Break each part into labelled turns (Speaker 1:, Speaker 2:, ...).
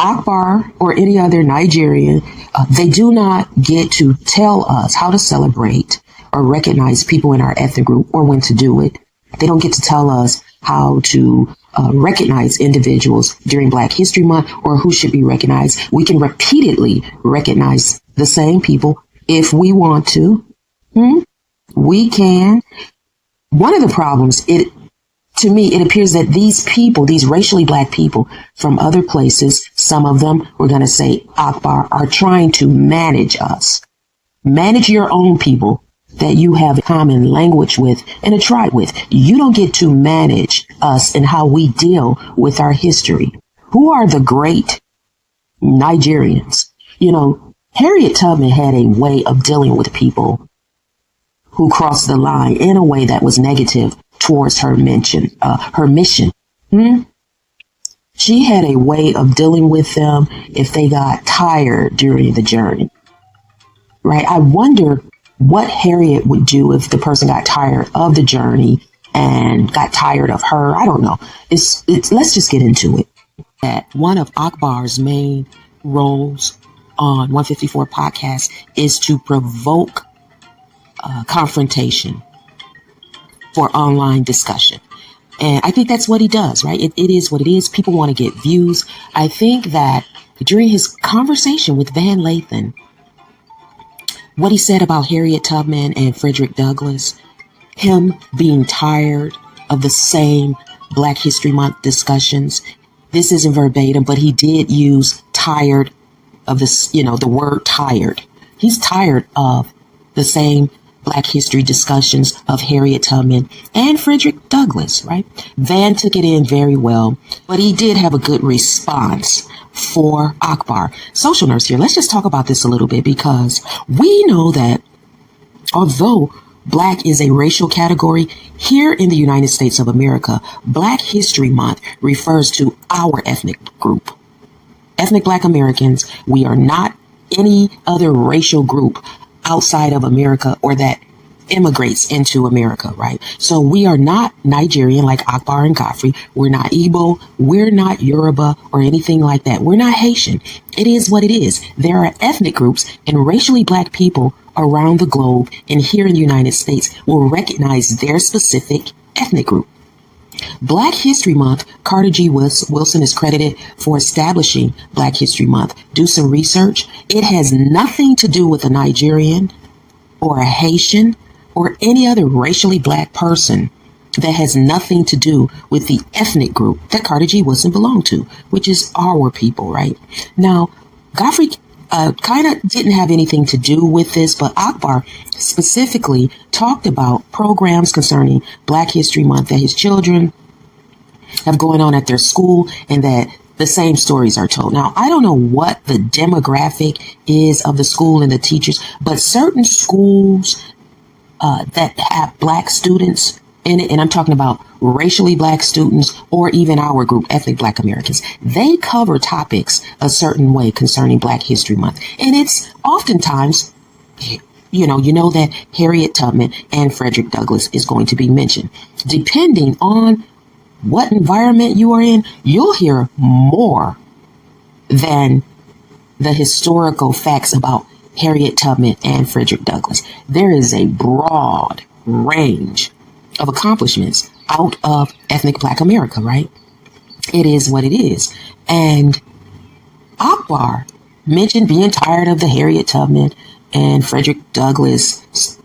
Speaker 1: Akbar or any other Nigerian, they do not get to tell us how to celebrate or recognize people in our ethnic group or when to do it. They don't get to tell us how to recognize individuals during Black History Month or who should be recognized. We can repeatedly recognize the same people if we want to. We can. One of the problems, to me, it appears that these people, these racially Black people from other places, some of them, we're going to say Akbar, are trying to manage us. Manage your own people that you have a common language with and a tribe with. You don't get to manage us and how we deal with our history. Who are the great Nigerians? You know, Harriet Tubman had a way of dealing with people who crossed the line in a way that was negative towards her mission. She had a way of dealing with them if they got tired during the journey, right? I wonder what Harriet would do if the person got tired of the journey and got tired of her. I don't know. Let's just get into it. That one of Akbar's main roles on 154 podcast is to provoke confrontation for online discussion. And I think that's what he does, right? It is what it is. People want to get views. I think that during his conversation with Van Lathan, what he said about Harriet Tubman and Frederick Douglass, him being tired of the same Black History Month discussions. This isn't verbatim, but he did use tired of this, the word tired. He's tired of the same Black history discussions of Harriet Tubman and Frederick Douglass, right? Van took it in very well, but he did have a good response for Akbar. Social nurse here, let's just talk about this a little bit, because we know that although Black is a racial category, here in the United States of America, Black History Month refers to our ethnic group. Ethnic Black Americans. We are not any other racial group outside of America or that immigrates into America, right? So we are not Nigerian like Akbar and Godfrey. We're not Igbo. We're not Yoruba or anything like that. We're not Haitian. It is what it is. There are ethnic groups and racially Black people around the globe and here in the United States will recognize their specific ethnic group. Black History Month, Carter G. Wilson is credited for establishing Black History Month. Do some research. It has nothing to do with a Nigerian or a Haitian or any other racially Black person. That has nothing to do with the ethnic group that Carter G. Wilson belonged to, which is our people, right? Now, Godfrey kind of didn't have anything to do with this, but Akbar specifically talked about programs concerning Black History Month that his children have going on at their school and that the same stories are told. Now, I don't know what the demographic is of the school and the teachers, but certain schools that have Black students in it, and I'm talking about racially Black students or even our group, ethnic Black Americans, they cover topics a certain way concerning Black History Month. And it's oftentimes, you know that Harriet Tubman and Frederick Douglass is going to be mentioned. Depending on what environment you are in, you'll hear more than the historical facts about Harriet Tubman and Frederick Douglass. There is a broad range of accomplishments out of ethnic Black America, right? It is what it is. And Akbar mentioned being tired of the Harriet Tubman and Frederick Douglass,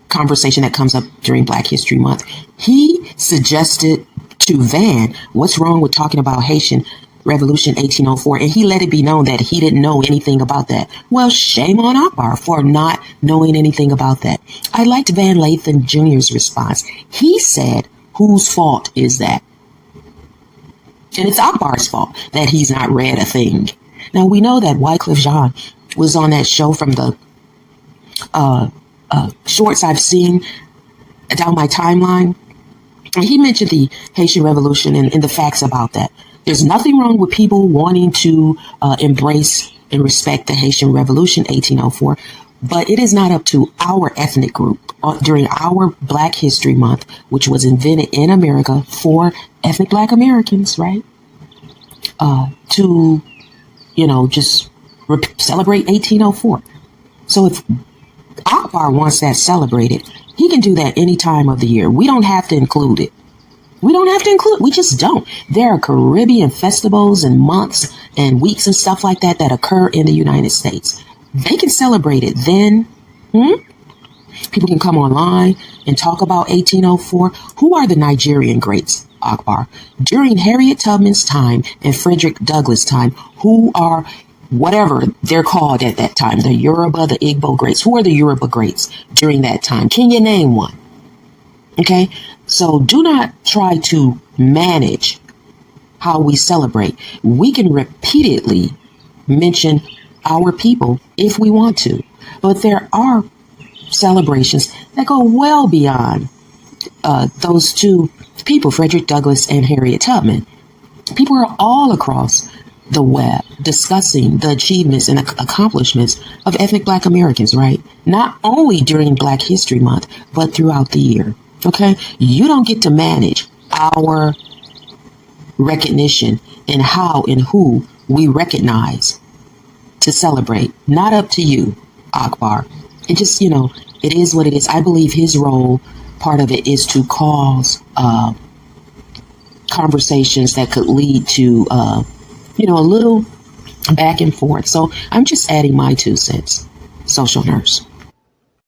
Speaker 1: conversation that comes up during Black History Month. He suggested to Van, what's wrong with talking about Haitian Revolution 1804? And he let it be known that he didn't know anything about that. Well, shame on Akbar for not knowing anything about that. I liked Van Lathan Jr.'s response. He said, whose fault is that? And it's Akbar's fault that he's not read a thing. Now, we know that Wycliffe Jean was on that show from the shorts I've seen down my timeline. And he mentioned the Haitian Revolution and the facts about that. There's nothing wrong with people wanting to embrace and respect the Haitian Revolution 1804, but it is not up to our ethnic group during our Black History Month, which was invented in America for ethnic Black Americans, right? To just celebrate 1804. So if Akbar wants that celebrated, he can do that any time of the year. We don't have to include it. We just don't. There are Caribbean festivals and months and weeks and stuff like that occur in the United States. They can celebrate it then. People can come online and talk about 1804. Who are the Nigerian greats, Akbar? During Harriet Tubman's time and Frederick Douglass' time, who are whatever they're called at that time, the Yoruba, the Igbo greats? Who are the Yoruba greats during that time? Can you name one? Okay, so do not try to manage how we celebrate. We can repeatedly mention our people if we want to, but there are celebrations that go well beyond those two people, Frederick Douglass and Harriet Tubman. People are all across the web discussing the achievements and accomplishments of ethnic Black Americans, right? Not only during Black History Month, but throughout the year. Okay, you don't get to manage our recognition and how and who we recognize to celebrate. Not up to you, Akbar. It just, it is what it is. I believe his role, part of it, is to cause conversations that could lead to, a little back and forth. So I'm just adding my 2 cents. Social nurse.